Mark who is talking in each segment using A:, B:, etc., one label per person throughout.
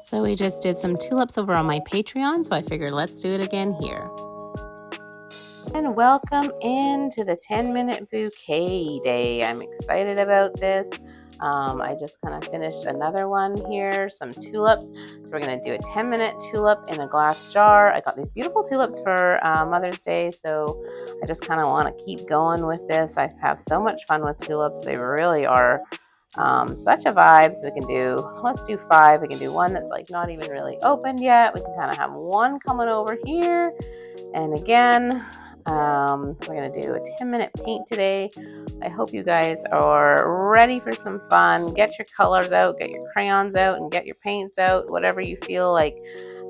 A: So we just did some tulips over on my Patreon, so I figured let's do it again here. And welcome into the 10-minute bouquet day. I'm excited about this. I just kind of finished another one here, some tulips. So we're going to do a 10-minute tulip in a glass jar. I got these beautiful tulips for Mother's Day, so I just kind of want to keep going with this. I have so much fun with tulips. They really are such a vibe. So we can let's do 5. We can do one that's like not even really opened yet. We can kind of have one coming over here. And again, we're going to do a 10-minute paint today. I hope you guys are ready for some fun. Get your colors out, get your crayons out, and get your paints out, whatever you feel like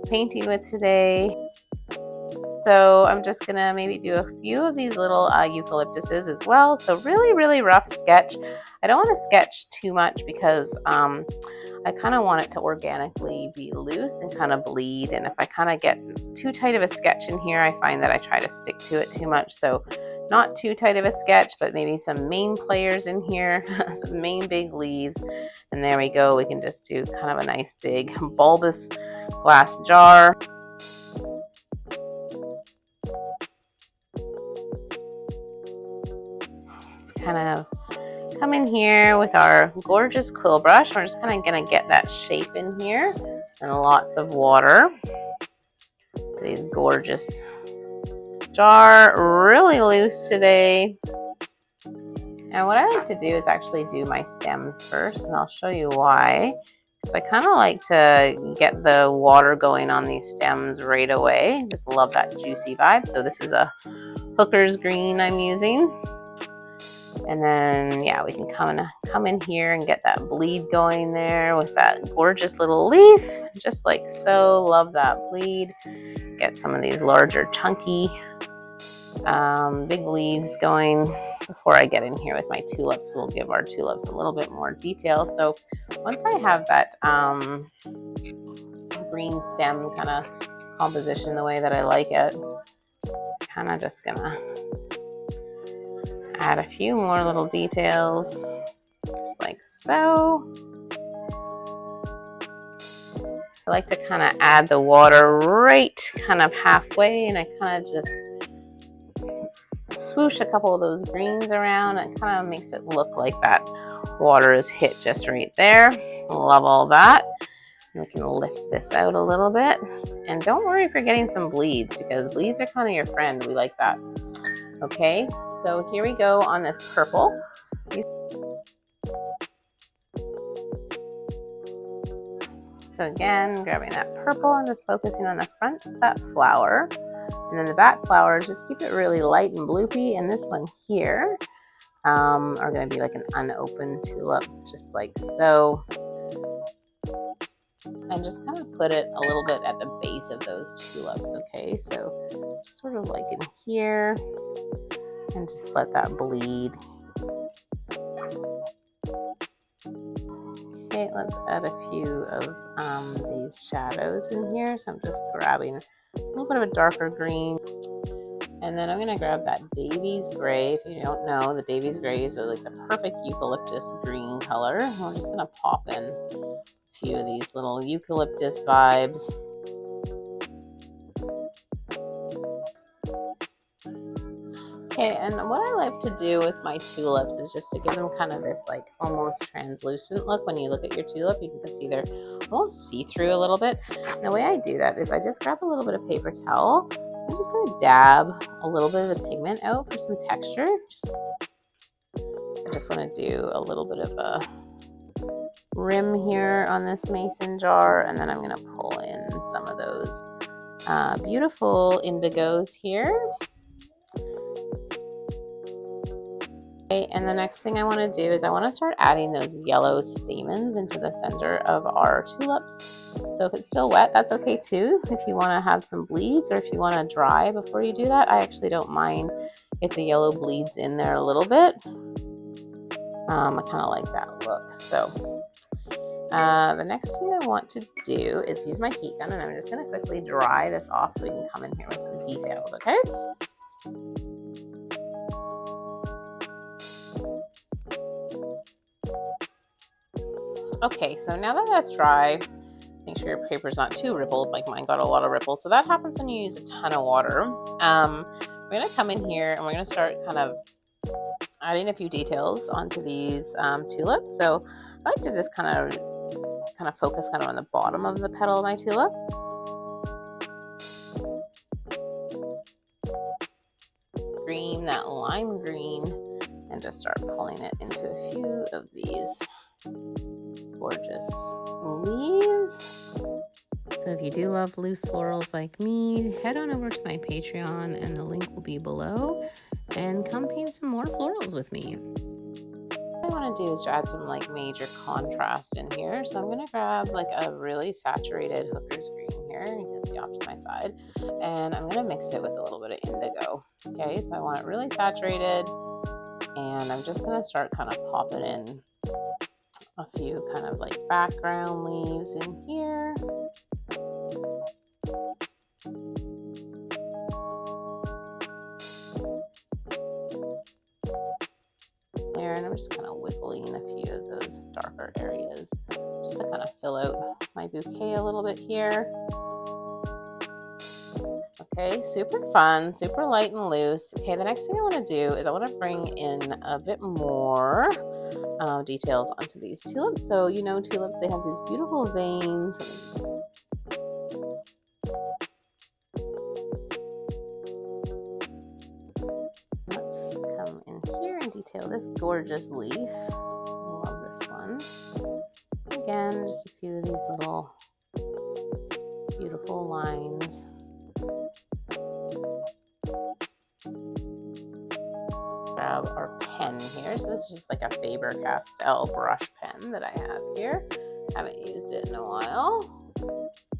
A: painting with today. So I'm just going to maybe do a few of these little eucalyptuses as well. So really, really rough sketch. I don't want to sketch too much because I kind of want it to organically be loose and kind of bleed. And if I kind of get too tight of a sketch in here, I find that I try to stick to it too much. So not too tight of a sketch, but maybe some main players in here, some main big leaves. And there we go. We can just do kind of a nice big bulbous glass jar. Kind of come in here with our gorgeous quill brush. We're just kind of going to get that shape in here and lots of water. These gorgeous jar, really loose today. And what I like to do is actually do my stems first, and I'll show you why. Because I kind of like to get the water going on these stems right away. Just love that juicy vibe. So this is a hooker's green I'm using. And then, yeah, we can come in here and get that bleed going there with that gorgeous little leaf, just like so. Love that bleed. Get some of these larger, chunky, big leaves going before I get in here with my tulips. We'll give our tulips a little bit more detail. So once I have that green stem kind of composition the way that I like it, kind of just gonna add a few more little details, just like so. I like to kind of add the water right kind of halfway, and I kind of just swoosh a couple of those greens around. It kind of makes it look like that water is hit just right there. Love all that. And we can lift this out a little bit. And don't worry if you're getting some bleeds, because bleeds are kind of your friend. We like that. Okay. So here we go on this purple. So again, grabbing that purple and just focusing on the front of that flower. And then the back flowers, just keep it really light and bloopy. And this one here are going to be like an unopened tulip, just like so. And just kind of put it a little bit at the base of those tulips, okay? So just sort of like in here. And just let that bleed. Okay, let's add a few of these shadows in here. So I'm just grabbing a little bit of a darker green. And then I'm going to grab that Davy's Gray. If you don't know, the Davy's Grays are like the perfect eucalyptus green color. And we're just going to pop in a few of these little eucalyptus vibes. Okay, and what I like to do with my tulips is just to give them kind of this like almost translucent look. When you look at your tulip, you can see they're almost see-through a little bit. And the way I do that is I just grab a little bit of paper towel. I'm just going to dab a little bit of the pigment out for some texture. I just want to do a little bit of a rim here on this mason jar, and then I'm going to pull in some of those beautiful indigos here. Okay, and the next thing I want to do is I want to start adding those yellow stamens into the center of our tulips. So if it's still wet, that's okay too. If you want to have some bleeds, or if you want to dry before you do that, I actually don't mind if the yellow bleeds in there a little bit. I kind of like that look. So the next thing I want to do is use my heat gun, and I'm just going to quickly dry this off so we can come in here with some details, okay? Okay, so now that that's dry, Make sure your paper's not too rippled, like mine got a lot of ripples. So that happens when you use a ton of water. We're gonna come in here and we're gonna start kind of adding a few details onto these tulips. So I like to just kind of focus kind of on the bottom of the petal of my tulip. Green, that lime green, and just start pulling it into a few of these gorgeous leaves. So if you do love loose florals like me, head on over to my Patreon and the link will be below, and come paint some more florals with me. What I want to do is to add some like major contrast in here. So I'm going to grab like a really saturated hooker's green here. You can see off to my side. And I'm going to mix it with a little bit of indigo. Okay, so I want it really saturated. And I'm just going to start kind of popping in a few kind of like background leaves in here. There, and I'm just kind of wiggling a few of those darker areas just to kind of fill out my bouquet a little bit here. Okay, super fun, super light and loose. Okay, the next thing I want to do is I want to bring in a bit more details onto these tulips. So, you know, tulips, they have these beautiful veins. Let's come in here and detail this gorgeous leaf. I love this one. Again, just a few of these little beautiful lines. Grab our pen here. So this is just like a Faber-Castell brush pen that I have here. Haven't used it in a while.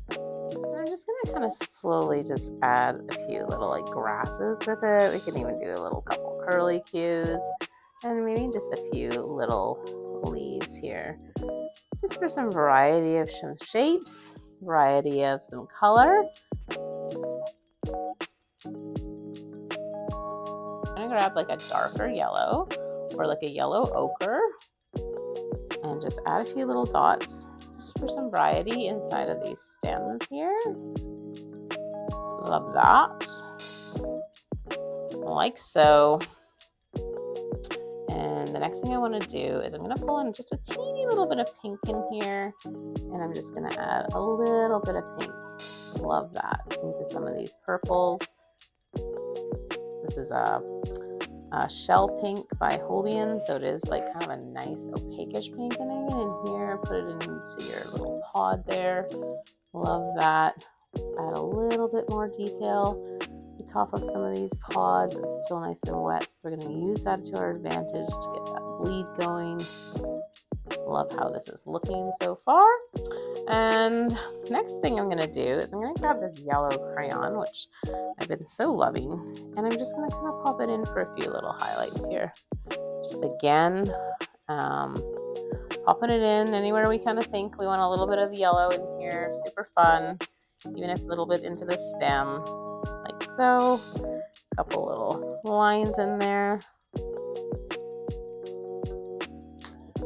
A: And I'm just gonna kind of slowly just add a few little like grasses with it. We can even do a little couple curly cues and maybe just a few little leaves here. Just for some variety of some shapes, variety of some color. I'm gonna grab like a darker yellow or like a yellow ochre and just add a few little dots just for some variety inside of these stems here. Love that. Like so. And the next thing I want to do is I'm going to pull in just a teeny little bit of pink in here, and I'm just going to add a little bit of pink. Love that. Into some of these purples. This is a shell pink by Hobian, so it is like kind of a nice opaquish pink. And I get in here, put it into your little pod there. Love that. Add a little bit more detail at the top of some of these pods. It's still nice and wet, so we're going to use that to our advantage to get that bleed going. Love how this is looking so far. And next thing I'm going to do is I'm going to grab this yellow crayon, which I've been so loving, and I'm just going to kind of pop it in for a few little highlights here. Just again, popping it in anywhere we kind of think we want a little bit of yellow in here. Super fun. Even if a little bit into the stem, like so. A couple little lines in there.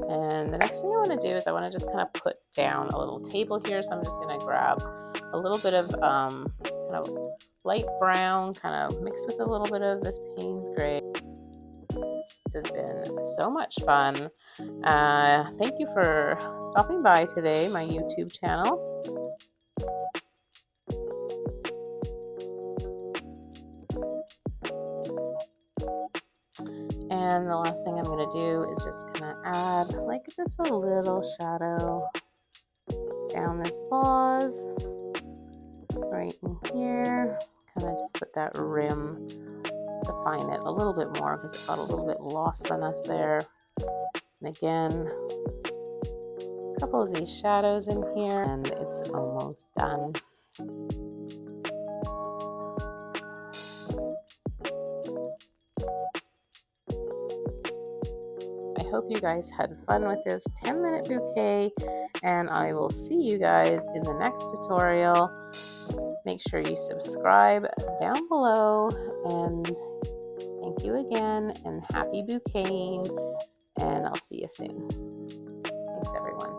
A: And the next thing I want to do is I want to just kind of put down a little table here. So I'm just going to grab a little bit of kind of light brown, kind of mixed with a little bit of this Payne's gray. This has been so much fun. Thank you for stopping by today, my YouTube channel. And the last thing I'm going to do is just kind of add like just a little shadow down this vase right in here. Kind of just put that rim, define it a little bit more because it got a little bit lost on us there. And again, a couple of these shadows in here, and it's almost done. I hope you guys had fun with this 10-minute bouquet, and I will see you guys in the next tutorial. Make sure you subscribe down below, and thank you again, and happy bouqueting, and I'll see you soon. Thanks, everyone.